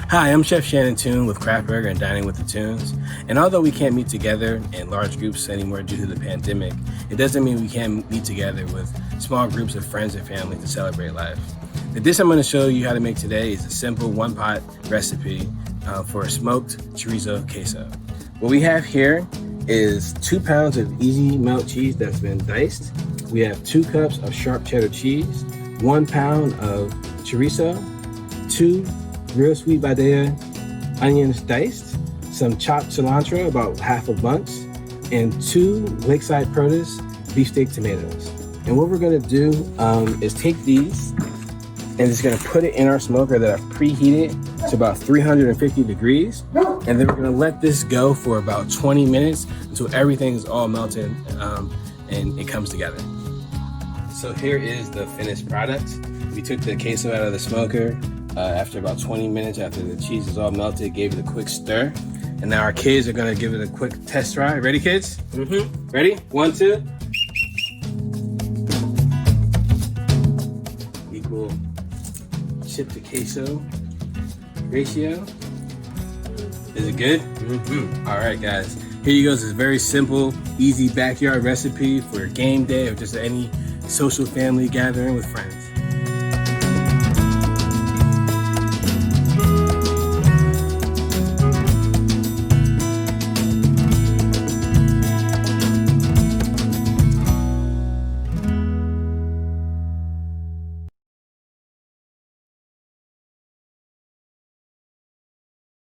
Hi, I'm Chef Shannen Toon with Craft Burger and Dining with the Toons. And although we can't meet together in large groups anymore due to the pandemic, it doesn't mean we can't meet together with small groups of friends and family to celebrate life. The dish I'm going to show you how to make today is a simple one-pot recipe for a smoked chorizo queso. What we have here is 2 pounds of easy melt cheese that's been diced. We have 2 cups of sharp cheddar cheese, 1 pound of chorizo, 2 real sweet Badia onions diced, some chopped cilantro, about half a bunch, and 2 Lakeside Produce beefsteak tomatoes. And what we're gonna do is take these and just gonna put it in our smoker that I've preheated to about 350 degrees. And then we're gonna let this go for about 20 minutes until everything is all melted and it comes together. So here is the finished product. We took the queso out of the smoker after about 20 minutes after the cheese is all melted, gave it a quick stir. And now our kids are gonna give it a quick test try. Ready, kids? Mm-hmm. Ready? 1, 2. Equal chip to queso ratio. Is it good? Mm-hmm. All right, guys. Here you go. This is a very simple, easy backyard recipe for a game day or just any social family gathering with friends.